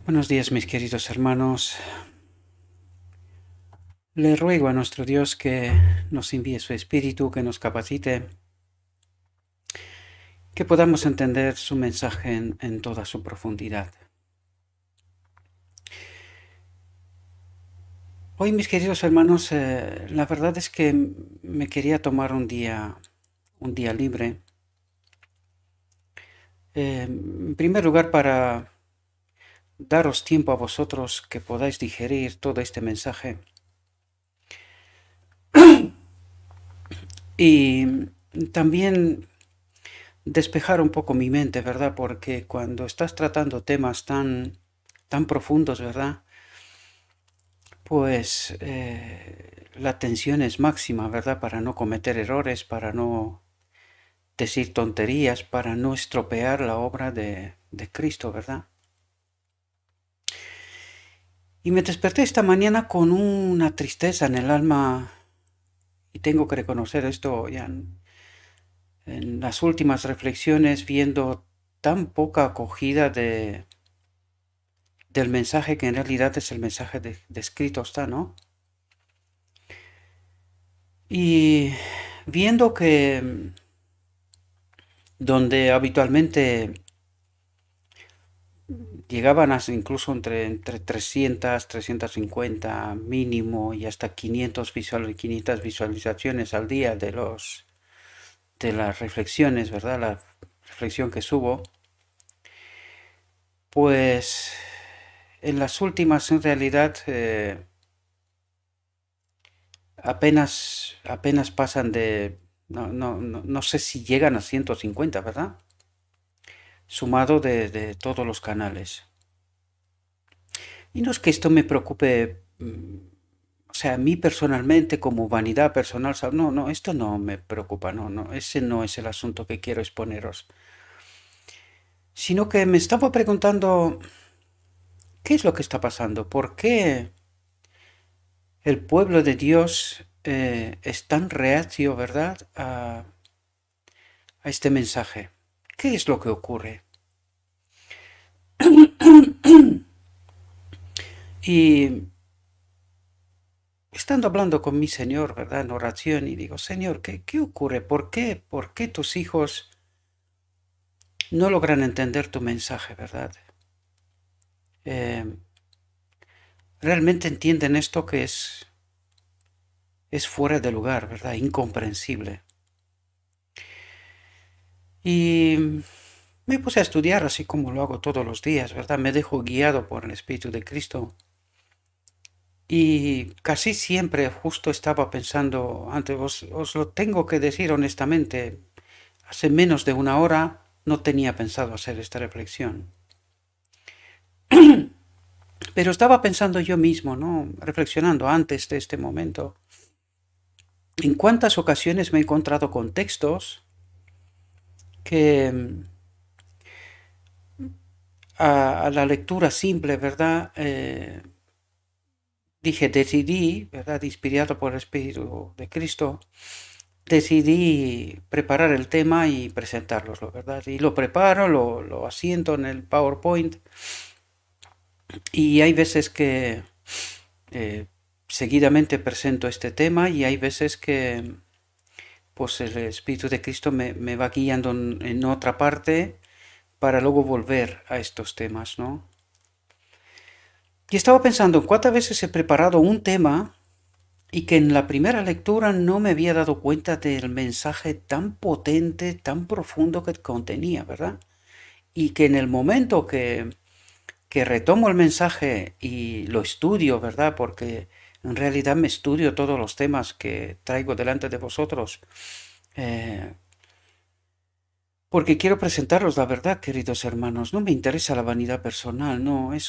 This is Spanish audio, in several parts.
Buenos días, mis queridos hermanos. Le ruego a nuestro Dios que nos envíe su Espíritu, que nos capacite, que podamos entender su mensaje en toda su profundidad. Hoy, mis queridos hermanos, la verdad es que me quería tomar un día libre. En primer lugar, para daros tiempo a vosotros que podáis digerir todo este mensaje. Y también despejar un poco mi mente, ¿verdad? Porque cuando estás tratando temas tan profundos, ¿verdad? Pues la tensión es máxima, ¿verdad? Para no cometer errores, para no decir tonterías, para no estropear la obra de Cristo, ¿verdad? Y me desperté esta mañana con una tristeza en el alma, y tengo que reconocer esto ya en las últimas reflexiones, viendo tan poca acogida del mensaje que en realidad es el mensaje descrito está, ¿no? Y viendo que donde habitualmente llegaban a incluso entre 300, 350 mínimo y hasta 500 visualizaciones al día de las reflexiones, ¿verdad? La reflexión que subo, pues en las últimas en realidad apenas pasan de, no sé si llegan a 150, ¿verdad? Sumado de todos los canales. Y no es que esto me preocupe, o sea, a mí personalmente como vanidad personal, no, esto no me preocupa, no, ese no es el asunto que quiero exponeros. Sino que me estaba preguntando, ¿qué es lo que está pasando? ¿Por qué el pueblo de Dios es tan reacio, verdad, a este mensaje? ¿Qué es lo que ocurre? Y estando hablando con mi Señor, ¿verdad? En oración, y digo, Señor, ¿qué ocurre? ¿Por qué tus hijos no logran entender tu mensaje, verdad? Eh, realmente entienden esto que es fuera de lugar, ¿verdad? Incomprensible. Y me puse a estudiar así como lo hago todos los días, ¿verdad? Me dejo guiado por el Espíritu de Cristo. Y casi siempre justo estaba pensando, antes os lo tengo que decir honestamente, hace menos de una hora no tenía pensado hacer esta reflexión. Pero estaba pensando yo mismo, ¿no? Reflexionando antes de este momento, en cuántas ocasiones me he encontrado con textos que a la lectura simple, ¿verdad? Decidí, ¿verdad? Inspirado por el Espíritu de Cristo, decidí preparar el tema y presentarlo, ¿verdad? Y lo preparo, lo asiento en el PowerPoint y hay veces que eh, seguidamente presento este tema y hay veces que pues el Espíritu de Cristo me va guiando en otra parte para luego volver a estos temas, ¿no? Y estaba pensando cuántas veces he preparado un tema y que en la primera lectura no me había dado cuenta del mensaje tan potente, tan profundo que contenía, ¿verdad? Y que en el momento que retomo el mensaje y lo estudio, ¿verdad? Porque en realidad me estudio todos los temas que traigo delante de vosotros, eh, porque quiero presentarlos la verdad, queridos hermanos. No me interesa la vanidad personal, no, o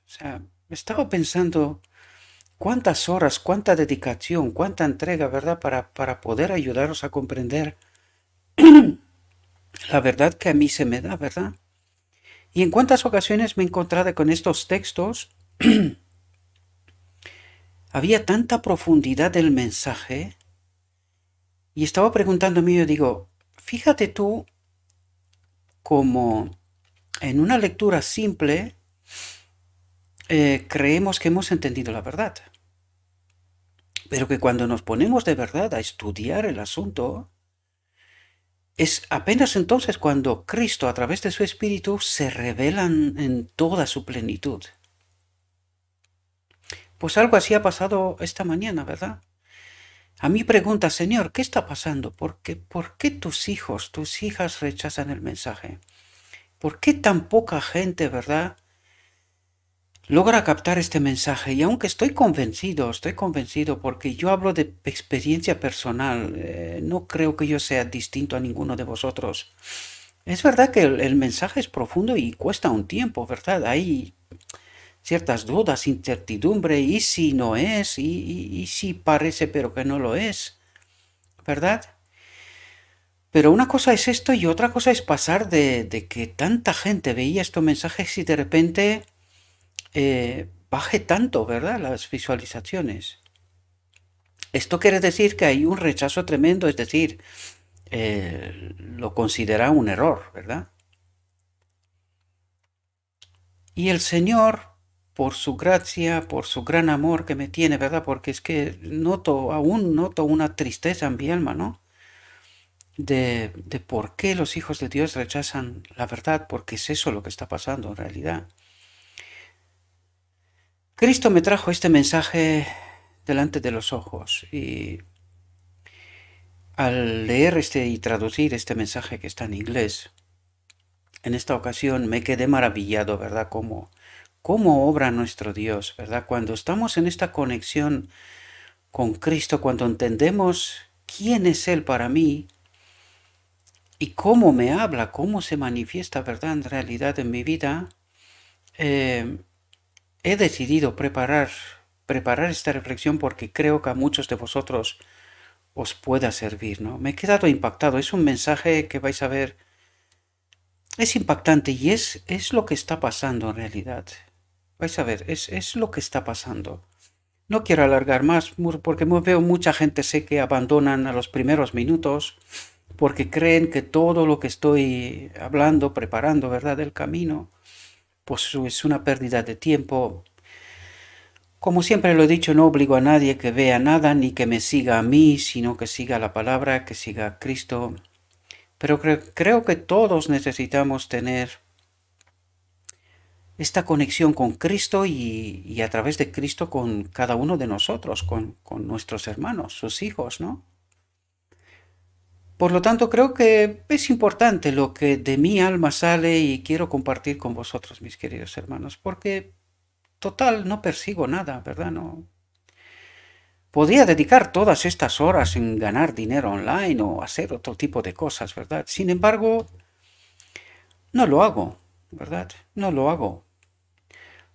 sea, estaba pensando cuántas horas, cuánta dedicación, cuánta entrega, ¿verdad? Para poder ayudaros a comprender la verdad que a mí se me da, ¿verdad? Y en cuántas ocasiones me he encontrado con estos textos, había tanta profundidad del mensaje, y estaba preguntándome, yo digo, fíjate tú como en una lectura simple, creemos que hemos entendido la verdad. Pero que cuando nos ponemos de verdad a estudiar el asunto, es apenas entonces cuando Cristo, a través de su Espíritu, se revela en toda su plenitud. Pues algo así ha pasado esta mañana, ¿verdad? A mí pregunta, Señor, ¿qué está pasando? ¿Por qué tus hijos, tus hijas rechazan el mensaje? ¿Por qué tan poca gente, verdad, logra captar este mensaje? Y aunque estoy convencido porque yo hablo de experiencia personal, no creo que yo sea distinto a ninguno de vosotros. Es verdad que el mensaje es profundo y cuesta un tiempo, ¿verdad? Hay ciertas dudas, incertidumbre, y si no es, y si parece pero que no lo es, ¿verdad? Pero una cosa es esto y otra cosa es pasar de que tanta gente veía estos mensajes y de repente baje tanto, ¿verdad? Las visualizaciones. Esto quiere decir que hay un rechazo tremendo, es decir, lo considera un error, ¿verdad? Y el Señor, por su gracia, por su gran amor que me tiene, ¿verdad? Porque es que aún noto una tristeza en mi alma, ¿no? De por qué los hijos de Dios rechazan la verdad, porque es eso lo que está pasando en realidad. Cristo me trajo este mensaje delante de los ojos y al leer y traducir este mensaje que está en inglés, en esta ocasión me quedé maravillado, ¿verdad? Cómo obra nuestro Dios, ¿verdad? Cuando estamos en esta conexión con Cristo, cuando entendemos quién es Él para mí y cómo me habla, cómo se manifiesta, ¿verdad? En realidad en mi vida, eh, he decidido preparar esta reflexión porque creo que a muchos de vosotros os pueda servir, ¿no? Me he quedado impactado, es un mensaje que vais a ver, es impactante y es lo que está pasando en realidad. Vais a ver, es lo que está pasando. No quiero alargar más porque veo mucha gente sé que abandonan a los primeros minutos porque creen que todo lo que estoy hablando, preparando, ¿verdad?, del camino, pues es una pérdida de tiempo. Como siempre lo he dicho, no obligo a nadie que vea nada ni que me siga a mí, sino que siga la palabra, que siga a Cristo. Pero creo que todos necesitamos tener esta conexión con Cristo y a través de Cristo con cada uno de nosotros, con nuestros hermanos, sus hijos, ¿no? Por lo tanto, creo que es importante lo que de mi alma sale y quiero compartir con vosotros, mis queridos hermanos, porque total no persigo nada, ¿verdad? No. Podría dedicar todas estas horas en ganar dinero online o hacer otro tipo de cosas, ¿verdad? Sin embargo, no lo hago, ¿verdad? No lo hago.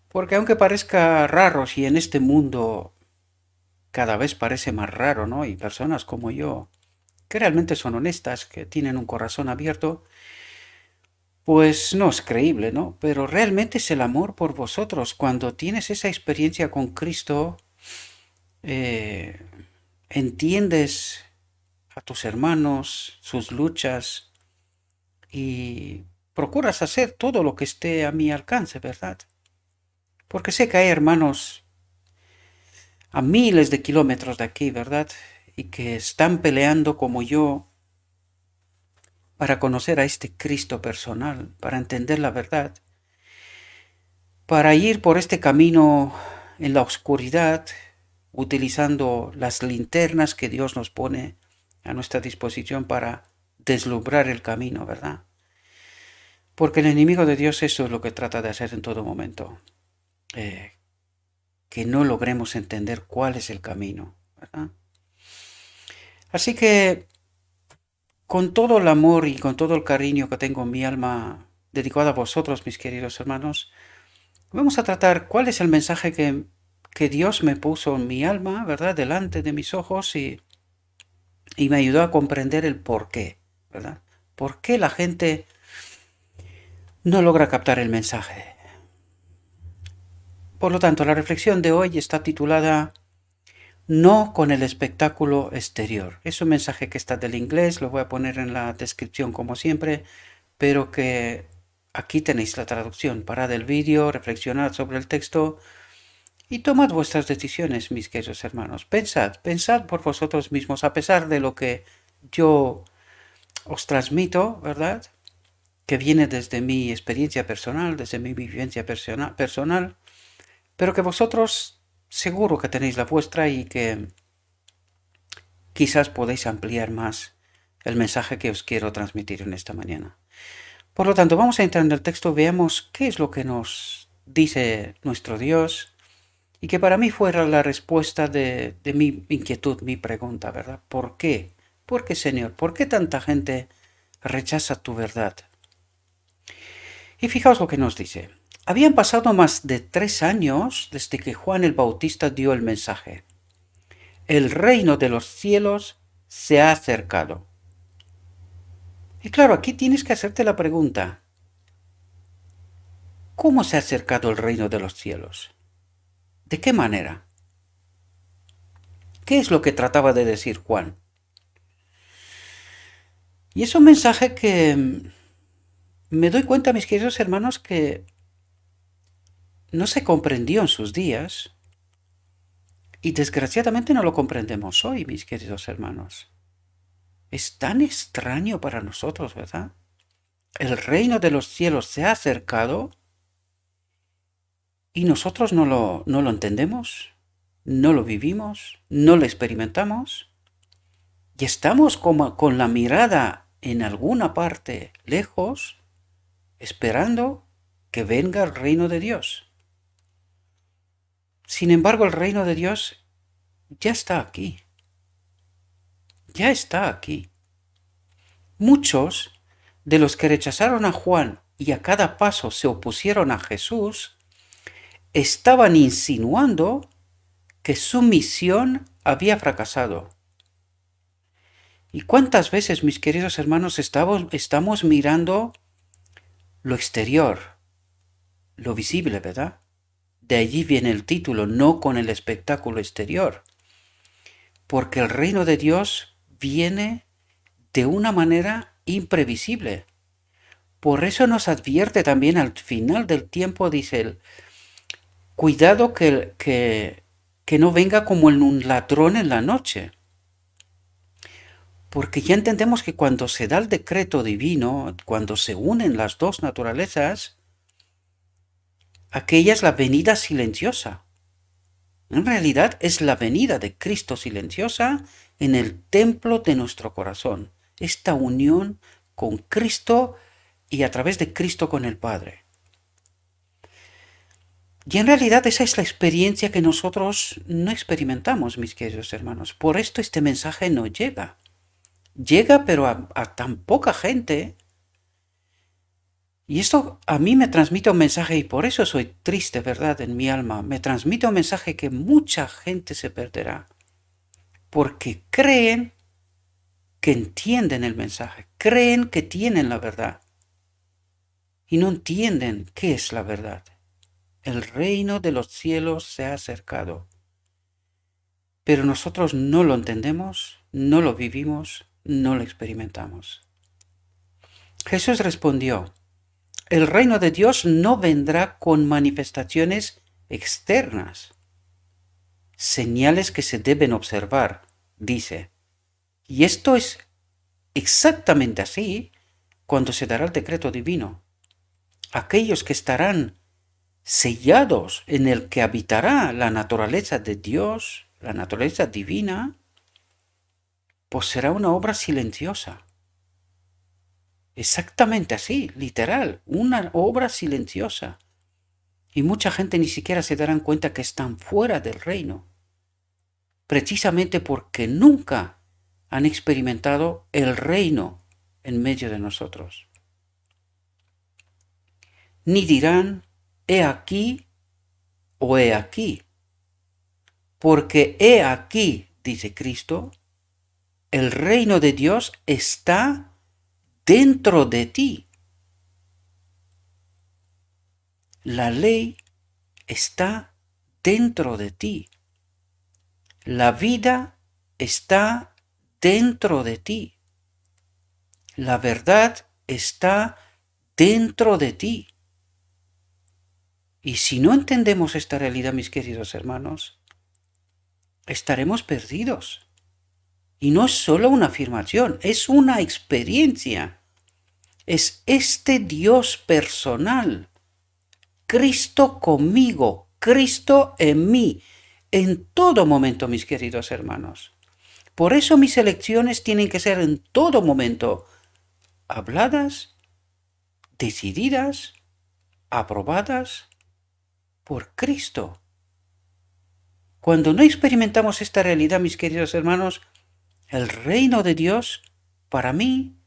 Porque aunque parezca raro, si en este mundo cada vez parece más raro, ¿no? Y personas como yo, que realmente son honestas, que tienen un corazón abierto, pues no es creíble, ¿no? Pero realmente es el amor por vosotros. Cuando tienes esa experiencia con Cristo, eh, entiendes a tus hermanos, sus luchas y procuras hacer todo lo que esté a mi alcance, ¿verdad? Porque sé que hay hermanos a miles de kilómetros de aquí, ¿verdad? Y que están peleando como yo para conocer a este Cristo personal, para entender la verdad, para ir por este camino en la oscuridad, utilizando las linternas que Dios nos pone a nuestra disposición para deslumbrar el camino, ¿verdad? Porque el enemigo de Dios eso es lo que trata de hacer en todo momento, eh, que no logremos entender cuál es el camino, ¿verdad? Así que con todo el amor y con todo el cariño que tengo en mi alma dedicado a vosotros, mis queridos hermanos, vamos a tratar cuál es el mensaje que Dios me puso en mi alma, ¿verdad? Delante de mis ojos y me ayudó a comprender el por qué, ¿verdad? ¿Por qué la gente no logra captar el mensaje? Por lo tanto, la reflexión de hoy está titulada No con el espectáculo exterior. Es un mensaje que está del inglés, lo voy a poner en la descripción como siempre, pero que aquí tenéis la traducción. Parad el vídeo, reflexionad sobre el texto y tomad vuestras decisiones, mis queridos hermanos. Pensad por vosotros mismos, a pesar de lo que yo os transmito, ¿verdad? Que viene desde mi experiencia personal, desde mi vivencia personal, pero que vosotros seguro que tenéis la vuestra y que quizás podéis ampliar más el mensaje que os quiero transmitir en esta mañana. Por lo tanto, vamos a entrar en el texto, veamos qué es lo que nos dice nuestro Dios y que para mí fuera la respuesta de mi inquietud, mi pregunta, ¿verdad? ¿Por qué? ¿Por qué, Señor? ¿Por qué tanta gente rechaza tu verdad? Y fijaos lo que nos dice. Habían pasado más de 3 años desde que Juan el Bautista dio el mensaje. El reino de los cielos se ha acercado. Y claro, aquí tienes que hacerte la pregunta. ¿Cómo se ha acercado el reino de los cielos? ¿De qué manera? ¿Qué es lo que trataba de decir Juan? Y es un mensaje que me doy cuenta, mis queridos hermanos, que no se comprendió en sus días y desgraciadamente no lo comprendemos hoy, mis queridos hermanos. Es tan extraño para nosotros, ¿verdad? El reino de los cielos se ha acercado y nosotros no lo entendemos, no lo vivimos, no lo experimentamos y estamos como con la mirada en alguna parte lejos, esperando que venga el reino de Dios. Sin embargo, el reino de Dios ya está aquí. Ya está aquí. Muchos de los que rechazaron a Juan y a cada paso se opusieron a Jesús, estaban insinuando que su misión había fracasado. ¿Y cuántas veces, mis queridos hermanos, estamos mirando lo exterior, lo visible, ¿verdad? De allí viene el título, no con el espectáculo exterior. Porque el reino de Dios viene de una manera imprevisible. Por eso nos advierte también al final del tiempo, dice él, cuidado que no venga como un ladrón en la noche. Porque ya entendemos que cuando se da el decreto divino, cuando se unen las dos naturalezas, aquella es la venida silenciosa. En realidad es la venida de Cristo silenciosa en el templo de nuestro corazón. Esta unión con Cristo y a través de Cristo con el Padre. Y en realidad esa es la experiencia que nosotros no experimentamos, mis queridos hermanos. Por esto este mensaje no llega. Llega pero a tan poca gente. Y esto a mí me transmite un mensaje y por eso soy triste, ¿verdad? En mi alma. Me transmite un mensaje que mucha gente se perderá. Porque creen que entienden el mensaje. Creen que tienen la verdad. Y no entienden qué es la verdad. El reino de los cielos se ha acercado. Pero nosotros no lo entendemos, no lo vivimos, no lo experimentamos. Jesús respondió, el reino de Dios no vendrá con manifestaciones externas, señales que se deben observar, dice. Y esto es exactamente así cuando se dará el decreto divino. Aquellos que estarán sellados en el que habitará la naturaleza de Dios, la naturaleza divina, pues será una obra silenciosa. Exactamente así, literal, una obra silenciosa. Y mucha gente ni siquiera se darán cuenta que están fuera del reino, precisamente porque nunca han experimentado el reino en medio de nosotros. Ni dirán, he aquí o he aquí, porque he aquí, dice Cristo, el reino de Dios está dentro de ti. La ley está dentro de ti. La vida está dentro de ti. La verdad está dentro de ti. Y si no entendemos esta realidad, mis queridos hermanos, estaremos perdidos. Y no es solo una afirmación, es una experiencia. Es este Dios personal. Cristo conmigo, Cristo en mí, en todo momento, mis queridos hermanos. Por eso mis elecciones tienen que ser en todo momento habladas, decididas, aprobadas por Cristo. Cuando no experimentamos esta realidad, mis queridos hermanos, el reino de Dios, para mí,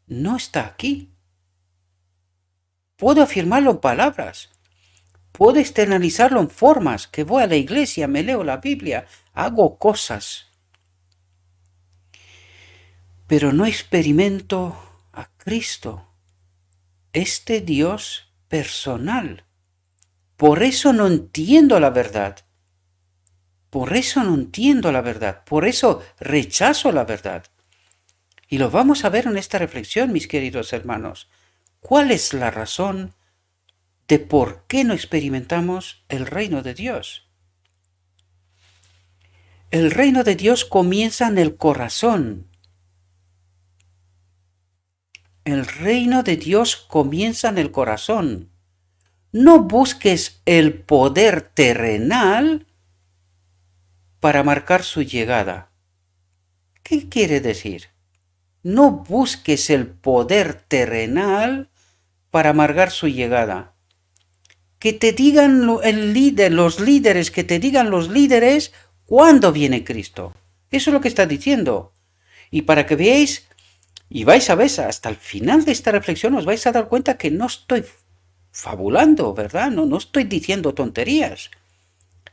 no está aquí. Puedo afirmarlo en palabras, puedo externalizarlo en formas, que voy a la iglesia, me leo la Biblia, hago cosas, pero no experimento a Cristo, este Dios personal. Por eso no entiendo la verdad. Por eso no entiendo la verdad. Por eso rechazo la verdad. Y lo vamos a ver en esta reflexión, mis queridos hermanos. ¿Cuál es la razón de por qué no experimentamos el reino de Dios? El reino de Dios comienza en el corazón. El reino de Dios comienza en el corazón. No busques el poder terrenal para marcar su llegada. ¿Qué quiere decir? No busques el poder terrenal para marcar su llegada. Que te digan los líderes, que te digan los líderes cuándo viene Cristo. Eso es lo que está diciendo. Y para que veáis, y vais a ver, hasta el final de esta reflexión os vais a dar cuenta que no estoy fabulando, ¿verdad? No estoy diciendo tonterías.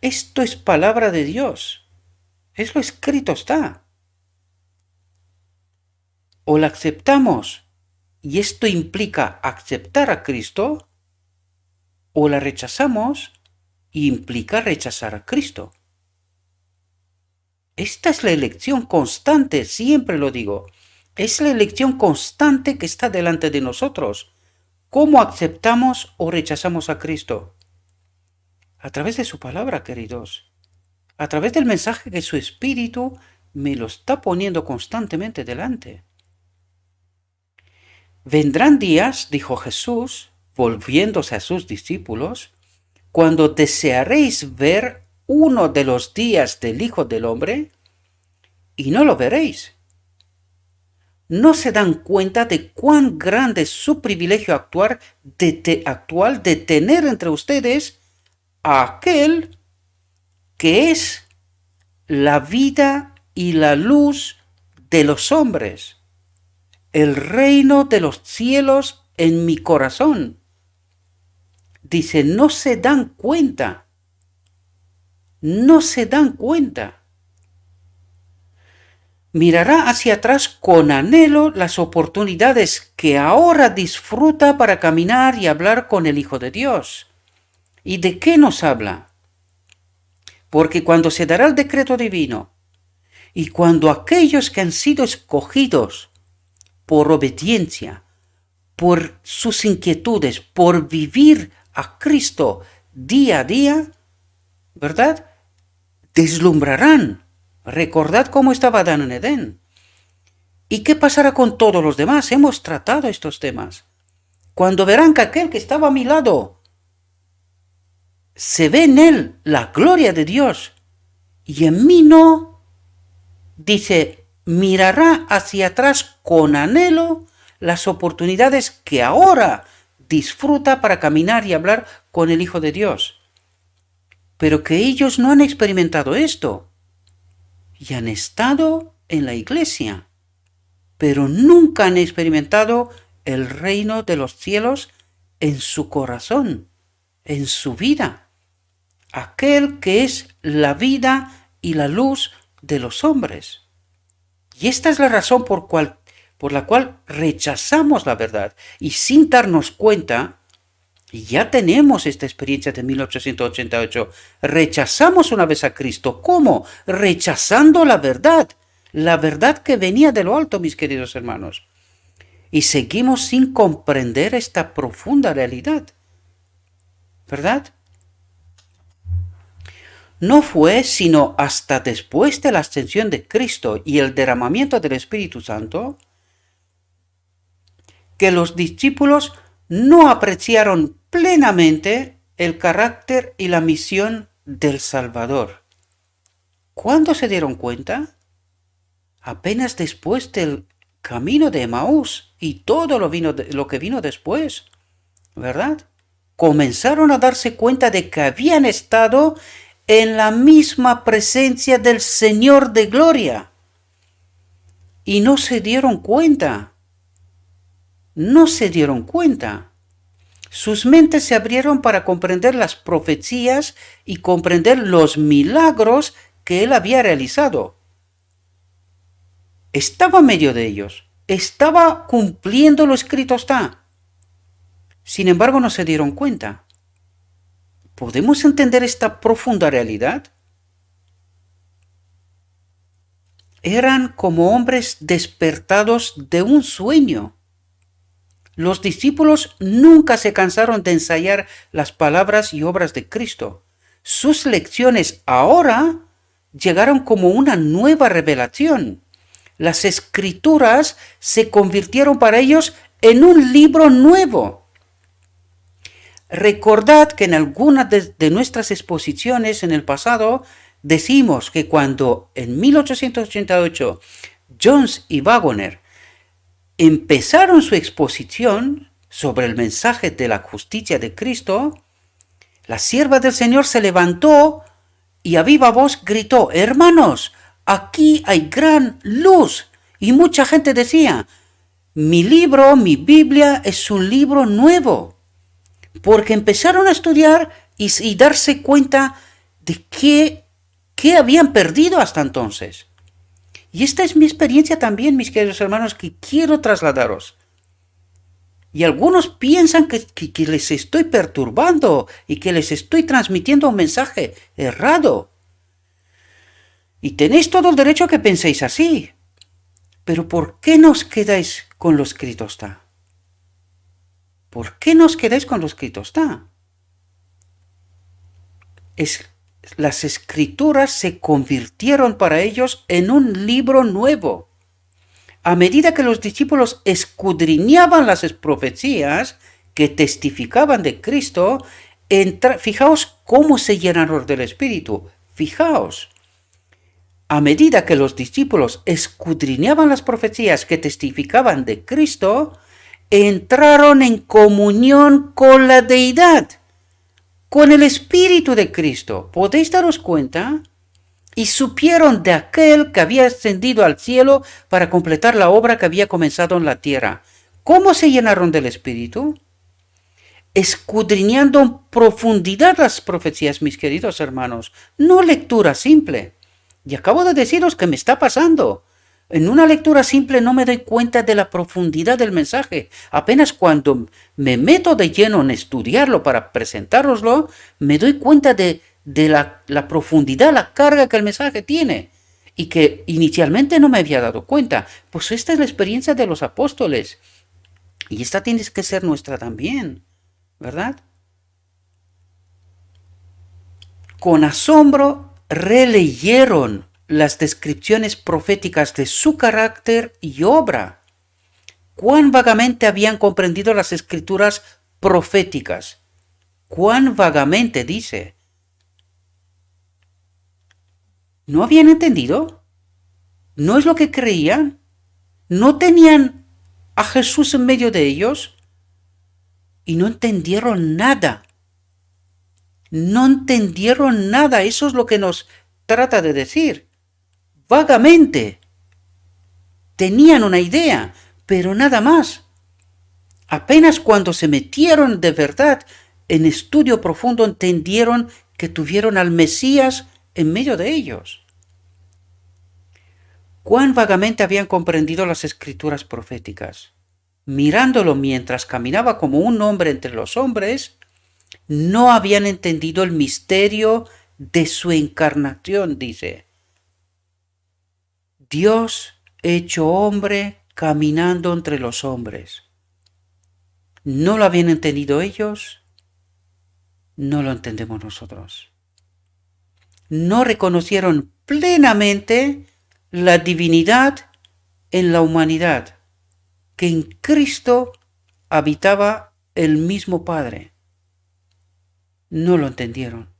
Esto es palabra de Dios. Es lo escrito está. O la aceptamos, y esto implica aceptar a Cristo, o la rechazamos, y implica rechazar a Cristo. Esta es la elección constante, siempre lo digo. Es la elección constante que está delante de nosotros. ¿Cómo aceptamos o rechazamos a Cristo? A través de su palabra, queridos. A través del mensaje que su Espíritu me lo está poniendo constantemente delante. Vendrán días, dijo Jesús, volviéndose a sus discípulos, cuando desearéis ver uno de los días del Hijo del Hombre, y no lo veréis. No se dan cuenta de cuán grande es su privilegio actual de tener entre ustedes a aquel que es la vida y la luz de los hombres, el reino de los cielos en mi corazón. Dice, no se dan cuenta. No se dan cuenta. Mirará hacia atrás con anhelo las oportunidades que ahora disfruta para caminar y hablar con el Hijo de Dios. ¿Y de qué nos habla? Porque cuando se dará el decreto divino y cuando aquellos que han sido escogidos por obediencia, por sus inquietudes, por vivir a Cristo día a día, ¿verdad? Deslumbrarán. Recordad cómo estaba Adán en Edén. ¿Y qué pasará con todos los demás? Hemos tratado estos temas. Cuando verán que aquel que estaba a mi lado, se ve en él la gloria de Dios y en mí no, dice, mirará hacia atrás con anhelo las oportunidades que ahora disfruta para caminar y hablar con el Hijo de Dios. Pero que ellos no han experimentado esto. Y han estado en la iglesia, pero nunca han experimentado el reino de los cielos en su corazón, en su vida. Aquel que es la vida y la luz de los hombres. Y esta es la razón por la cual rechazamos la verdad. Y sin darnos cuenta, y ya tenemos esta experiencia de 1888. Rechazamos una vez a Cristo. ¿Cómo? Rechazando la verdad que venía de lo alto, mis queridos hermanos. y seguimos sin comprender esta profunda realidad, ¿verdad? No fue sino hasta después de la ascensión de Cristo y el derramamiento del Espíritu Santo que los discípulos no apreciaron plenamente el carácter y la misión del Salvador. ¿Cuándo se dieron cuenta? Apenas después del camino de Emaús y todo lo que vino después, ¿verdad? Comenzaron a darse cuenta de que habían estado en la misma presencia del Señor de gloria. Y no se dieron cuenta. No se dieron cuenta. Sus mentes se abrieron para comprender las profecías y comprender los milagros que él había realizado. Estaba en medio de ellos. Estaba cumpliendo lo escrito está. Sin embargo, no se dieron cuenta. ¿Podemos entender esta profunda realidad? Eran como hombres despertados de un sueño. Los discípulos nunca se cansaron de ensayar las palabras y obras de Cristo. Sus lecciones ahora llegaron como una nueva revelación. Las escrituras se convirtieron para ellos en un libro nuevo. Recordad que en algunas de nuestras exposiciones en el pasado decimos que cuando en 1888 Jones y Waggoner empezaron su exposición sobre el mensaje de la justicia de Cristo, la sierva del Señor se levantó y a viva voz gritó: hermanos, aquí hay gran luz. Y mucha gente decía: mi libro, mi Biblia es un libro nuevo. Porque empezaron a estudiar y darse cuenta de qué habían perdido hasta entonces. Y esta es mi experiencia también, mis queridos hermanos, que quiero trasladaros. Y algunos piensan que les estoy perturbando y que les estoy transmitiendo un mensaje errado. Y tenéis todo el derecho a que penséis así. Pero ¿por qué no os quedáis con lo escrito está? ¿Por qué no os quedáis con lo escrito está? Las escrituras se convirtieron para ellos en un libro nuevo. A medida que los discípulos escudriñaban las profecías que testificaban de Cristo, fijaos cómo se llenaron del Espíritu. Fijaos. A medida que los discípulos escudriñaban las profecías que testificaban de Cristo, entraron en comunión con la deidad, con el Espíritu de Cristo. ¿Podéis daros cuenta? Y supieron de aquel que había ascendido al cielo para completar la obra que había comenzado en la tierra. ¿Cómo se llenaron del Espíritu? Escudriñando en profundidad las profecías, mis queridos hermanos. No lectura simple. Y acabo de deciros que me está pasando. En una lectura simple no me doy cuenta de la profundidad del mensaje. Apenas cuando me meto de lleno en estudiarlo para presentároslo, me doy cuenta de la profundidad, la carga que el mensaje tiene. Y que inicialmente no me había dado cuenta. Pues esta es la experiencia de los apóstoles. Y esta tiene que ser nuestra también, ¿verdad? Con asombro releyeron las descripciones proféticas de su carácter y obra. Cuán vagamente habían comprendido las escrituras proféticas. Cuán vagamente, dice. ¿No habían entendido? ¿No es lo que creían? ¿No tenían a Jesús en medio de ellos? Y no entendieron nada. No entendieron nada. Eso es lo que nos trata de decir. Vagamente. Tenían una idea, pero nada más. Apenas cuando se metieron de verdad en estudio profundo entendieron que tuvieron al Mesías en medio de ellos. Cuán vagamente habían comprendido las escrituras proféticas. Mirándolo mientras caminaba como un hombre entre los hombres, no habían entendido el misterio de su encarnación, dice. Dios hecho hombre caminando entre los hombres. No lo habían entendido ellos, no lo entendemos nosotros. No reconocieron plenamente la divinidad en la humanidad, que en Cristo habitaba el mismo Padre. No lo entendieron.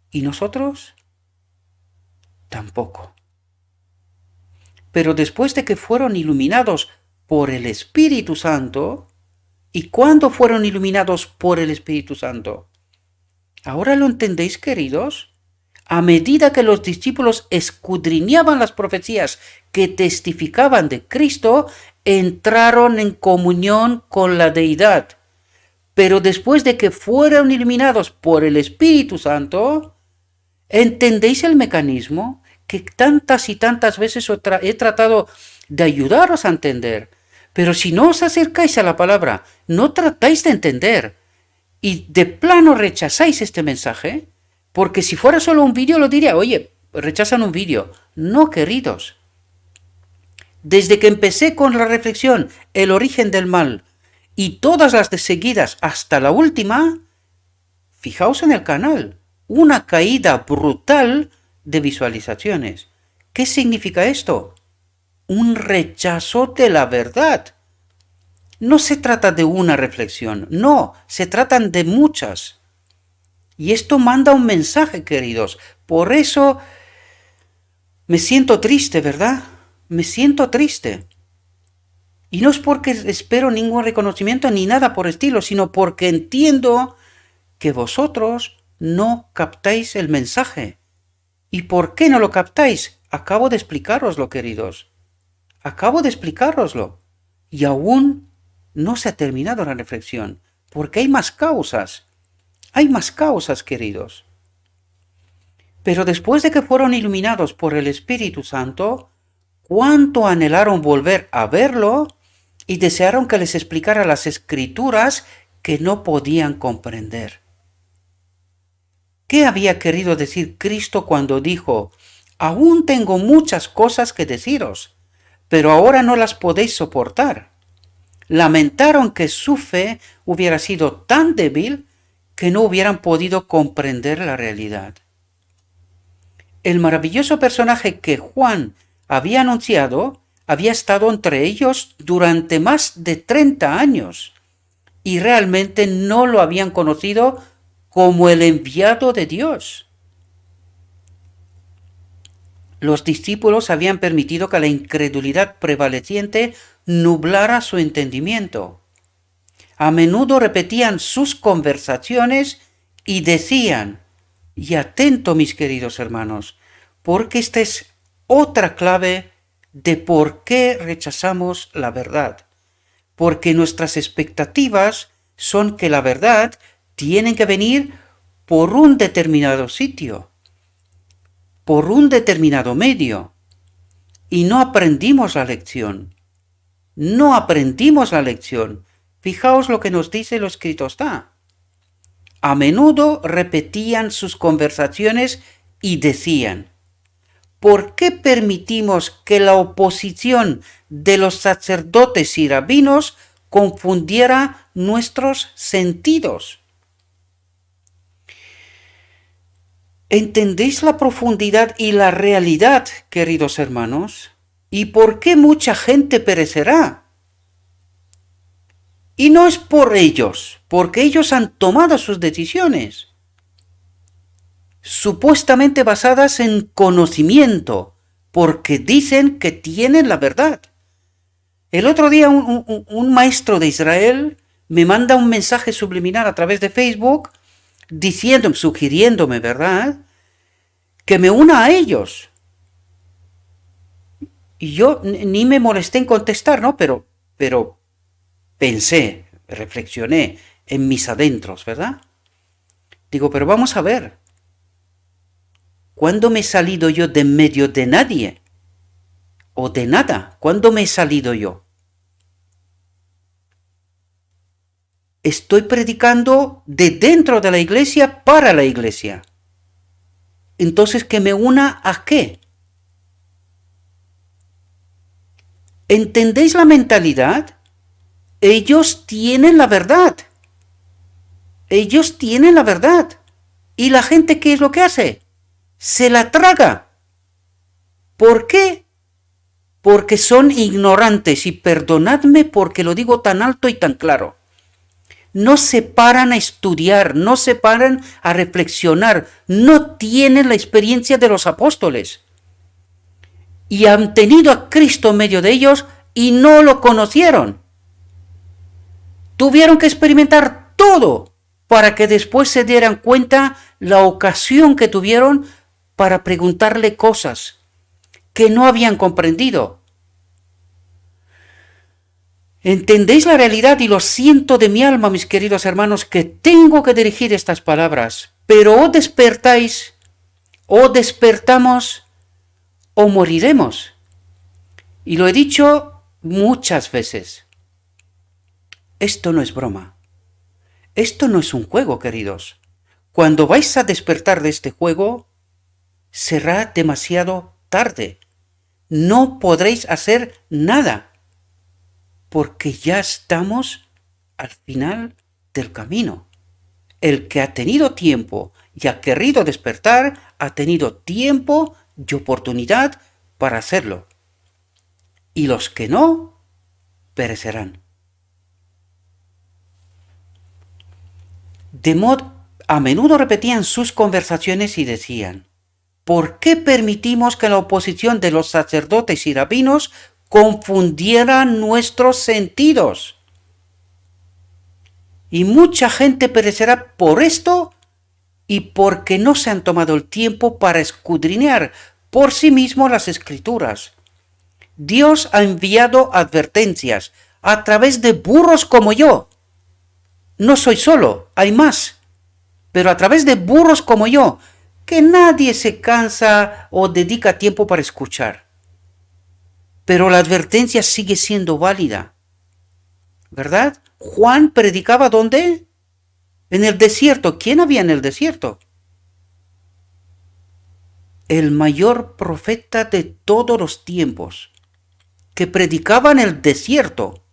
¿Y nosotros? Tampoco. Pero después de que fueron iluminados por el Espíritu Santo, ¿y cuándo fueron iluminados por el Espíritu Santo? ¿Ahora lo entendéis, queridos? A medida que los discípulos escudriñaban las profecías que testificaban de Cristo, entraron en comunión con la deidad. Pero después de que fueron iluminados por el Espíritu Santo, ¿entendéis el mecanismo que tantas y tantas veces he tratado de ayudaros a entender? Pero si no os acercáis a la palabra, no tratáis de entender y de plano rechazáis este mensaje, porque si fuera solo un vídeo lo diría, oye, rechazan un vídeo. No, queridos. Desde que empecé con la reflexión, el origen del mal, y todas las de seguidas hasta la última, fijaos en el canal, una caída brutal de visualizaciones. ¿Qué significa esto? Un rechazo de la verdad. No se trata de una reflexión, no, se tratan de muchas. Y esto manda un mensaje, queridos. Por eso me siento triste, ¿verdad? Me siento triste. Y no es porque espero ningún reconocimiento ni nada por estilo, sino porque entiendo que vosotros no captáis el mensaje. ¿Y por qué no lo captáis? Acabo de explicároslo, queridos. Acabo de explicároslo. Y aún no se ha terminado la reflexión, porque hay más causas. Hay más causas, queridos. Pero después de que fueron iluminados por el Espíritu Santo, cuánto anhelaron volver a verlo y desearon que les explicara las Escrituras que no podían comprender. ¿Qué había querido decir Cristo cuando dijo, aún tengo muchas cosas que deciros, pero ahora no las podéis soportar? Lamentaron que su fe hubiera sido tan débil que no hubieran podido comprender la realidad. El maravilloso personaje que Juan había anunciado había estado entre ellos durante más de 30 años y realmente no lo habían conocido como el enviado de Dios. Los discípulos habían permitido que la incredulidad prevaleciente nublara su entendimiento. A menudo repetían sus conversaciones y decían, y atento mis queridos hermanos, porque esta es otra clave de por qué rechazamos la verdad. Porque nuestras expectativas son que la verdad tiene que venir por un determinado sitio, por un determinado medio, y no aprendimos la lección. No aprendimos la lección. Fijaos lo que nos dice lo escrito está. A menudo repetían sus conversaciones y decían, ¿por qué permitimos que la oposición de los sacerdotes y rabinos confundiera nuestros sentidos? ¿Entendéis la profundidad y la realidad, queridos hermanos? ¿Y por qué mucha gente perecerá? Y no es por ellos, porque ellos han tomado sus decisiones, supuestamente basadas en conocimiento, porque dicen que tienen la verdad. El otro día un maestro de Israel me manda un mensaje subliminal a través de Facebook diciéndome, sugiriéndome, ¿verdad?, que me una a ellos. Y yo ni me molesté en contestar, ¿no? Pero pensé, reflexioné en mis adentros, ¿verdad? Digo, pero vamos a ver. ¿Cuándo me he salido yo de en medio de nadie? ¿O de nada? ¿Cuándo me he salido yo? Estoy predicando de dentro de la iglesia para la iglesia. Entonces, ¿que me una a qué? ¿Entendéis la mentalidad? Ellos tienen la verdad. Ellos tienen la verdad. ¿Y la gente qué es lo que hace? Se la traga. ¿Por qué? Porque son ignorantes, y perdonadme porque lo digo tan alto y tan claro. No se paran a estudiar, no se paran a reflexionar, no tienen la experiencia de los apóstoles. Y han tenido a Cristo en medio de ellos y no lo conocieron. Tuvieron que experimentar todo para que después se dieran cuenta la ocasión que tuvieron para preguntarle cosas que no habían comprendido. ¿Entendéis la realidad? Y lo siento de mi alma, mis queridos hermanos, que tengo que dirigir estas palabras, pero o despertáis, o despertamos, o moriremos. Y lo he dicho muchas veces. Esto no es broma. Esto no es un juego, queridos. Cuando vais a despertar de este juego, será demasiado tarde. No podréis hacer nada, porque ya estamos al final del camino. El que ha tenido tiempo y ha querido despertar, ha tenido tiempo y oportunidad para hacerlo. Y los que no, perecerán. De modo, a menudo repetían sus conversaciones y decían: ¿por qué permitimos que la oposición de los sacerdotes y rabinos confundiera nuestros sentidos? Y mucha gente perecerá por esto y porque no se han tomado el tiempo para escudriñar por sí mismos las Escrituras. Dios ha enviado advertencias a través de burros como yo. No soy solo, hay más, pero a través de burros como yo, que nadie se cansa o dedica tiempo para escuchar. Pero la advertencia sigue siendo válida, ¿verdad? Juan predicaba ¿dónde? En el desierto. ¿Quién había en el desierto? El mayor profeta de todos los tiempos, que predicaba en el desierto.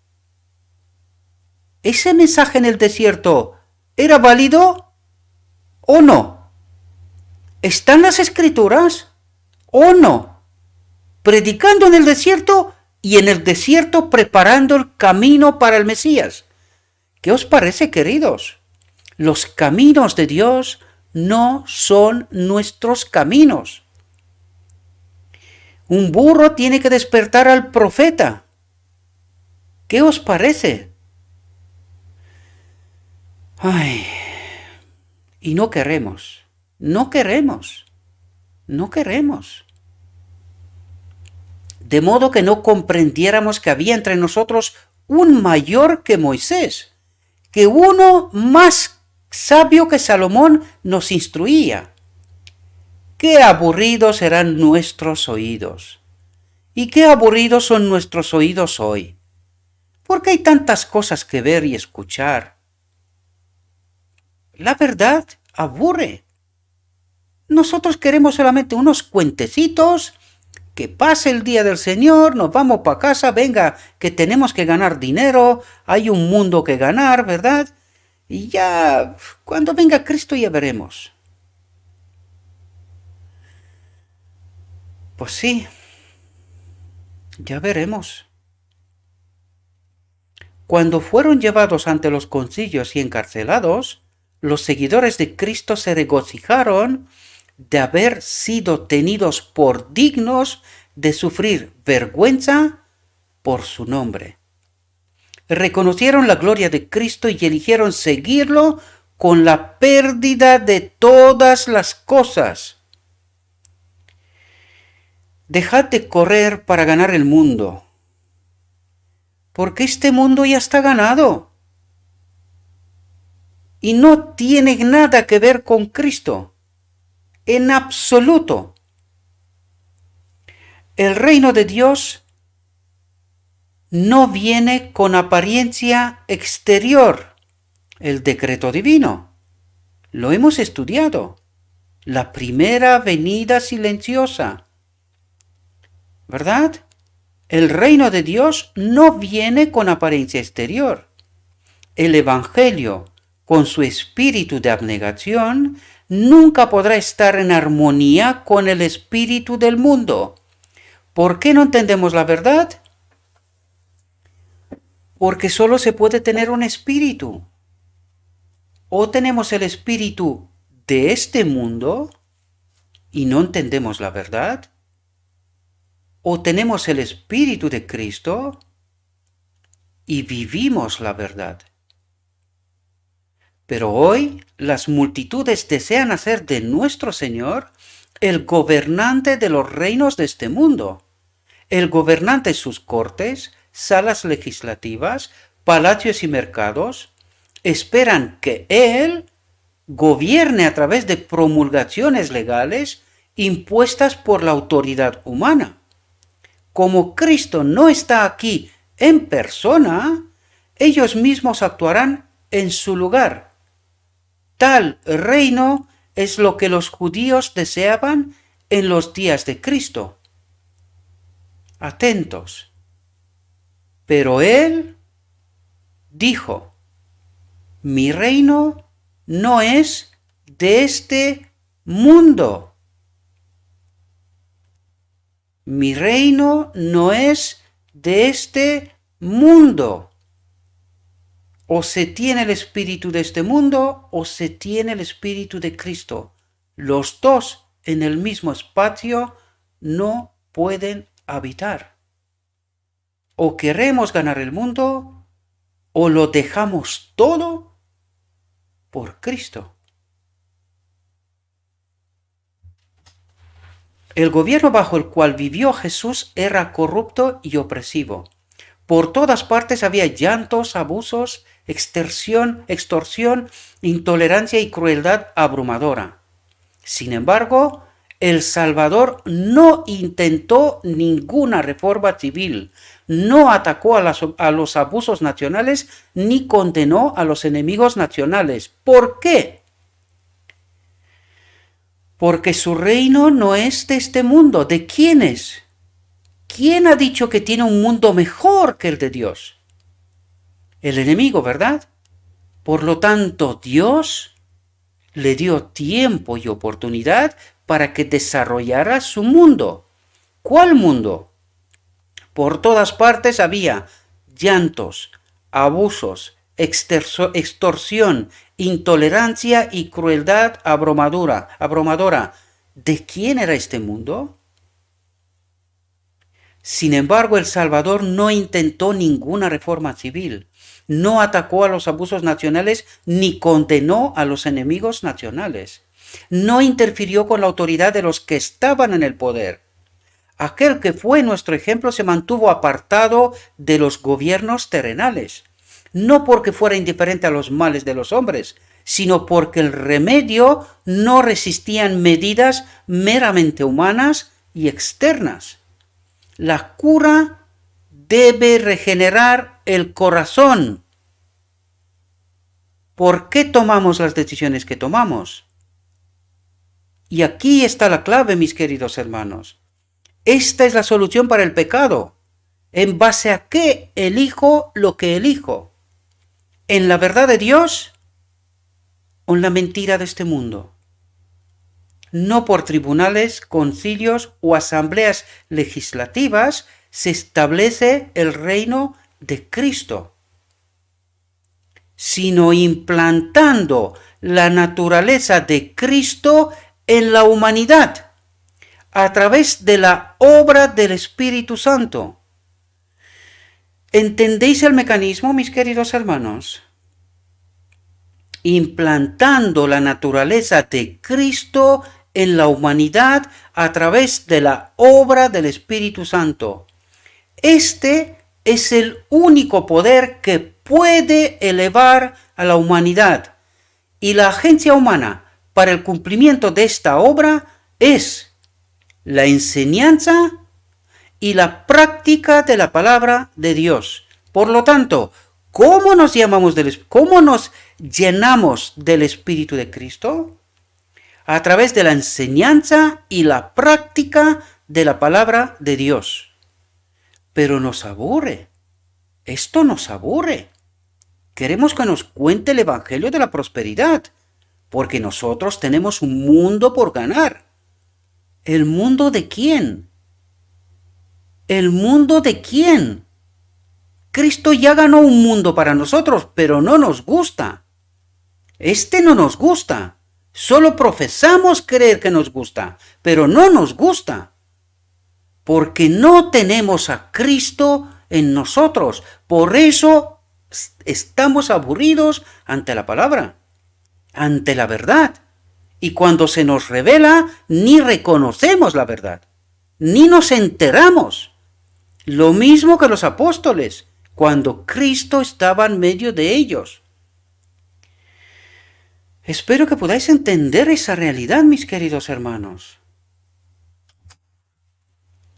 ¿Ese mensaje en el desierto era válido o no? ¿Están las Escrituras o no? Predicando en el desierto y en el desierto preparando el camino para el Mesías. ¿Qué os parece, queridos? Los caminos de Dios no son nuestros caminos. Un burro tiene que despertar al profeta. ¿Qué os parece? Ay, y no queremos. De modo que no comprendiéramos que había entre nosotros un mayor que Moisés, que uno más sabio que Salomón nos instruía. Qué aburridos eran nuestros oídos. Y qué aburridos son nuestros oídos hoy. Porque hay tantas cosas que ver y escuchar. La verdad aburre. Nosotros queremos solamente unos cuentecitos, que pase el día del Señor, nos vamos para casa, venga, que tenemos que ganar dinero, hay un mundo que ganar, ¿verdad? Y ya, cuando venga Cristo ya veremos. Pues sí, ya veremos. Cuando fueron llevados ante los concilios y encarcelados, los seguidores de Cristo se regocijaron de haber sido tenidos por dignos de sufrir vergüenza por su nombre. Reconocieron la gloria de Cristo y eligieron seguirlo con la pérdida de todas las cosas. Dejad de correr para ganar el mundo, porque este mundo ya está ganado y no tiene nada que ver con Cristo, en absoluto. El reino de Dios no viene con apariencia exterior. El decreto divino, lo hemos estudiado, la primera venida silenciosa, ¿verdad? El reino de Dios no viene con apariencia exterior. El Evangelio, con su espíritu de abnegación, nunca podrá estar en armonía con el espíritu del mundo. ¿Por qué no entendemos la verdad? Porque solo se puede tener un espíritu. O tenemos el espíritu de este mundo y no entendemos la verdad, o tenemos el espíritu de Cristo y vivimos la verdad. Pero hoy las multitudes desean hacer de nuestro Señor el gobernante de los reinos de este mundo, el gobernante de sus cortes, salas legislativas, palacios y mercados. Esperan que Él gobierne a través de promulgaciones legales impuestas por la autoridad humana. Como Cristo no está aquí en persona, ellos mismos actuarán en su lugar. Tal reino es lo que los judíos deseaban en los días de Cristo. Atentos. Pero Él dijo: mi reino no es de este mundo. Mi reino no es de este mundo. O se tiene el espíritu de este mundo o se tiene el espíritu de Cristo. Los dos en el mismo espacio no pueden habitar. O queremos ganar el mundo o lo dejamos todo por Cristo. El gobierno bajo el cual vivió Jesús era corrupto y opresivo. Por todas partes había llantos, abusos, extorsión, intolerancia y crueldad abrumadora. Sin embargo, el Salvador no intentó ninguna reforma civil, no atacó a los abusos nacionales ni condenó a los enemigos nacionales. ¿Por qué? Porque su reino no es de este mundo. ¿De quién es? ¿Quién ha dicho que tiene un mundo mejor que el de Dios? El enemigo, ¿verdad? Por lo tanto, Dios le dio tiempo y oportunidad para que desarrollara su mundo. ¿Cuál mundo? Por todas partes había llantos, abusos, extorsión, intolerancia y crueldad abrumadora. ¿De quién era este mundo? Sin embargo, el Salvador no intentó ninguna reforma civil, no atacó a los abusos nacionales ni condenó a los enemigos nacionales, no interfirió con la autoridad de los que estaban en el poder. Aquel que fue nuestro ejemplo se mantuvo apartado de los gobiernos terrenales, no porque fuera indiferente a los males de los hombres, sino porque el remedio no resistían medidas meramente humanas y externas. La cura debe regenerar el corazón. ¿Por qué tomamos las decisiones que tomamos? Y aquí está la clave, mis queridos hermanos. Esta es la solución para el pecado. ¿En base a qué elijo lo que elijo? ¿En la verdad de Dios o en la mentira de este mundo? No por tribunales, concilios o asambleas legislativas se establece el reino de Cristo, sino implantando la naturaleza de Cristo en la humanidad a través de la obra del Espíritu Santo. ¿Entendéis el mecanismo, mis queridos hermanos? Implantando la naturaleza de Cristo en la humanidad a través de la obra del Espíritu Santo. Este es el único poder que puede elevar a la humanidad, y la agencia humana para el cumplimiento de esta obra es la enseñanza y la práctica de la palabra de Dios. Por lo tanto, ¿cómo nos llenamos del Espíritu de Cristo? A través de la enseñanza y la práctica de la palabra de Dios. pero nos aburre. Esto nos aburre. Queremos que nos cuente el Evangelio de la prosperidad, porque nosotros tenemos un mundo por ganar. ¿El mundo de quién? ¿El mundo de quién? Cristo ya ganó un mundo para nosotros, pero no nos gusta. Este no nos gusta. Solo profesamos creer que nos gusta, pero no nos gusta. Porque no tenemos a Cristo en nosotros. Por eso estamos aburridos ante la palabra, ante la verdad. Y cuando se nos revela, ni reconocemos la verdad, ni nos enteramos. Lo mismo que los apóstoles, cuando Cristo estaba en medio de ellos. Espero que podáis entender esa realidad, mis queridos hermanos.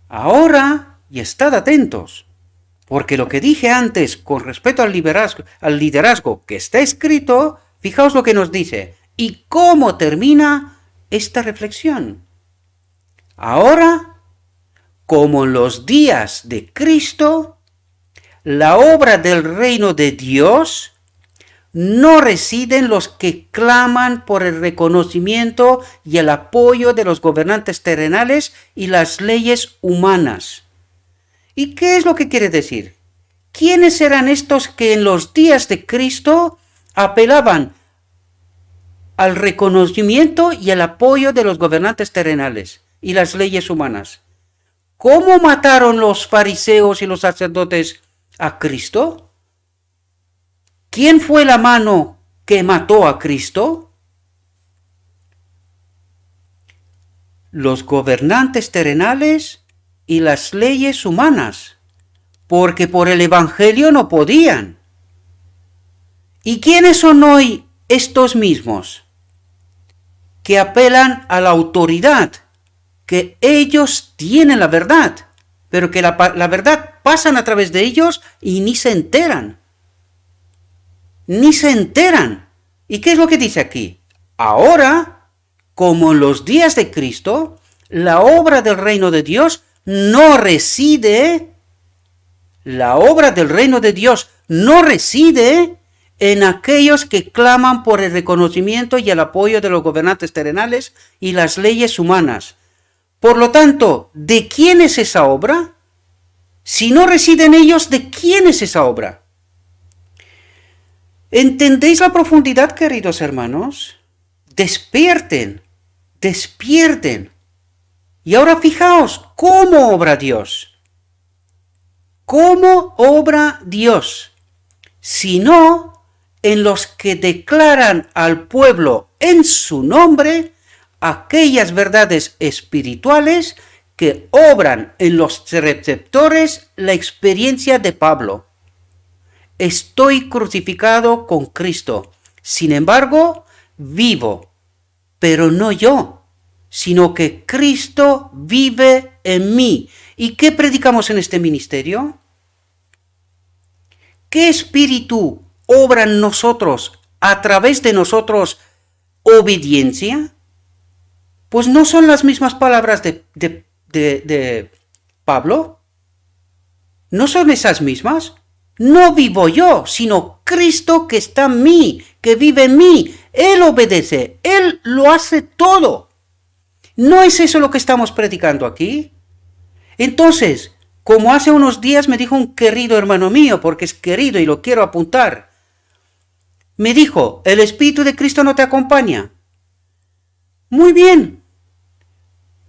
Ahora, y estad atentos, porque lo que dije antes con respecto al liderazgo que está escrito, fijaos lo que nos dice y cómo termina esta reflexión. Ahora, como en los días de Cristo, la obra del reino de Dios no reside en los que claman por el reconocimiento y el apoyo de los gobernantes terrenales y las leyes humanas. ¿Y qué es lo que quiere decir? ¿Quiénes eran estos que en los días de Cristo apelaban al reconocimiento y el apoyo de los gobernantes terrenales y las leyes humanas? ¿Cómo mataron los fariseos y los sacerdotes a Cristo? ¿Quién fue la mano que mató a Cristo? Los gobernantes terrenales y las leyes humanas, porque por el Evangelio no podían. ¿Y quiénes son hoy estos mismos? Que apelan a la autoridad, que ellos tienen la verdad, pero que la verdad pasan a través de ellos y ni se enteran. Ni se enteran. ¿Y qué es lo que dice aquí? Ahora, como en los días de Cristo, la obra del reino de Dios no reside, en aquellos que claman por el reconocimiento y el apoyo de los gobernantes terrenales y las leyes humanas. Por lo tanto, ¿de quién es esa obra? Si no reside en ellos, ¿de quién es esa obra? ¿Entendéis la profundidad, queridos hermanos? Despierten. Y ahora fijaos, ¿cómo obra Dios? ¿Cómo obra Dios? Sino en los que declaran al pueblo en su nombre aquellas verdades espirituales que obran en los receptores la experiencia de Pablo. Estoy crucificado con Cristo. Sin embargo, vivo, pero no yo, sino que Cristo vive en mí. ¿Y qué predicamos en este ministerio? ¿Qué espíritu obra en nosotros, a través de nosotros, obediencia? Pues no son las mismas palabras de Pablo. ¿No son esas mismas? No vivo yo, sino Cristo que está en mí, que vive en mí. Él obedece, Él lo hace todo. ¿No es eso lo que estamos predicando aquí? Entonces, como hace unos días me dijo un querido hermano mío, porque es querido y lo quiero apuntar, me dijo, ¿el Espíritu de Cristo no te acompaña? Muy bien.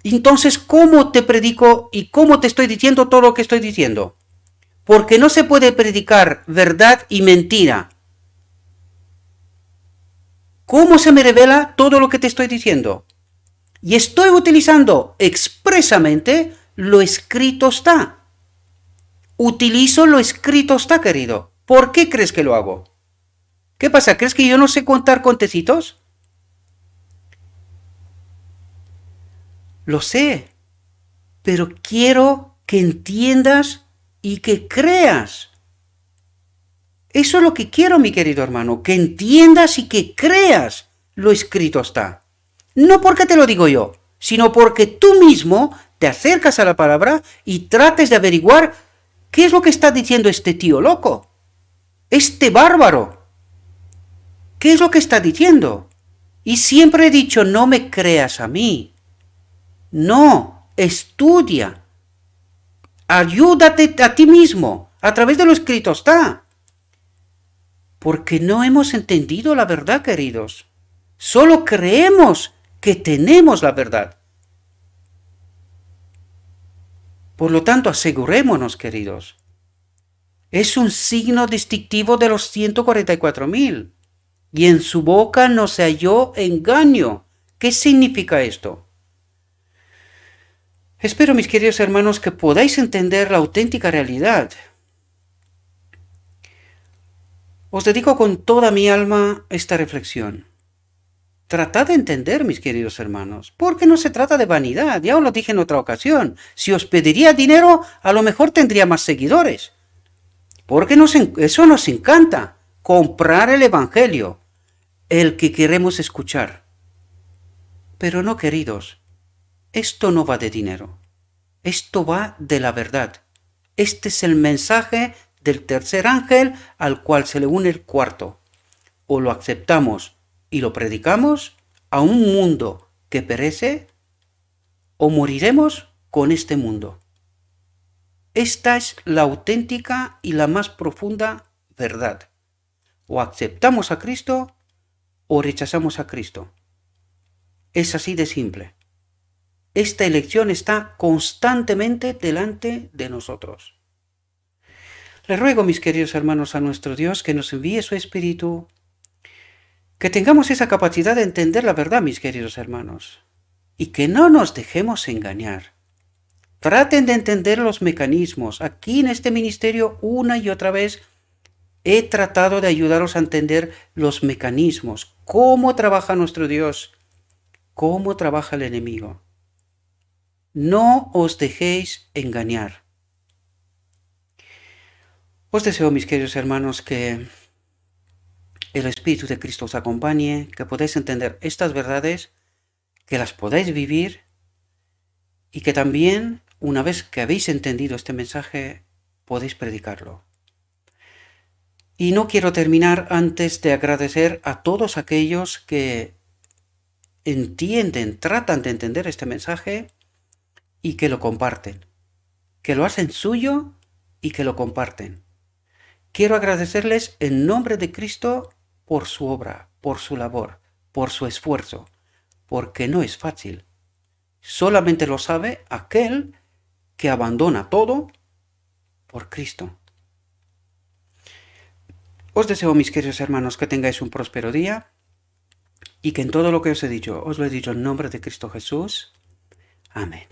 Entonces, ¿cómo te predico y cómo te estoy diciendo todo lo que estoy diciendo? Porque no se puede predicar verdad y mentira. ¿Cómo se me revela todo lo que te estoy diciendo? Y estoy utilizando expresamente lo escrito está. Utilizo lo escrito está, querido. ¿Por qué crees que lo hago? ¿Qué pasa? ¿Crees que yo no sé contar contecitos? Lo sé, pero quiero que entiendas y que creas. Eso es lo que quiero, mi querido hermano, que entiendas y que creas lo escrito está. No porque te lo digo yo, sino porque tú mismo te acercas a la palabra y trates de averiguar ¿Qué es lo que está diciendo este tío loco? Este bárbaro. ¿Qué es lo que está diciendo? Y siempre he dicho, no me creas a mí. No, estudia. Ayúdate a ti mismo. A través de lo escrito está. Porque no hemos entendido la verdad, queridos. Solo creemos que tenemos la verdad. Por lo tanto, asegurémonos, queridos. Es un signo distintivo de los 144.000. Y en su boca no se halló engaño. ¿Qué significa esto? Espero, mis queridos hermanos, que podáis entender la auténtica realidad. Os dedico con toda mi alma esta reflexión. Tratad de entender, mis queridos hermanos, porque no se trata de vanidad, ya os lo dije en otra ocasión. Si os pediría dinero, a lo mejor tendría más seguidores. Porque eso nos encanta, comprar el Evangelio, el que queremos escuchar. Pero no, queridos, esto no va de dinero, esto va de la verdad. Este es el mensaje del tercer ángel al cual se le une el cuarto. O lo aceptamos y lo predicamos a un mundo que perece, o moriremos con este mundo. Esta es la auténtica y la más profunda verdad. O aceptamos a Cristo o rechazamos a Cristo. Es así de simple. Esta elección está constantemente delante de nosotros. Les ruego, mis queridos hermanos, a nuestro Dios que nos envíe su Espíritu, que tengamos esa capacidad de entender la verdad, mis queridos hermanos, y que no nos dejemos engañar. Traten de entender los mecanismos. Aquí en este ministerio una y otra vez he tratado de ayudaros a entender los mecanismos, cómo trabaja nuestro Dios, cómo trabaja el enemigo. No os dejéis engañar. Os deseo, mis queridos hermanos, que el Espíritu de Cristo os acompañe, que podáis entender estas verdades, que las podáis vivir y que también, una vez que habéis entendido este mensaje, podéis predicarlo. Y no quiero terminar antes de agradecer a todos aquellos que entienden, tratan de entender este mensaje y que lo comparten, que lo hacen suyo y que lo comparten. Quiero agradecerles en nombre de Cristo por su obra, por su labor, por su esfuerzo, porque no es fácil. Solamente lo sabe aquel que abandona todo por Cristo. Os deseo, mis queridos hermanos, que tengáis un próspero día y que en todo lo que os he dicho, os lo he dicho en nombre de Cristo Jesús. Amén.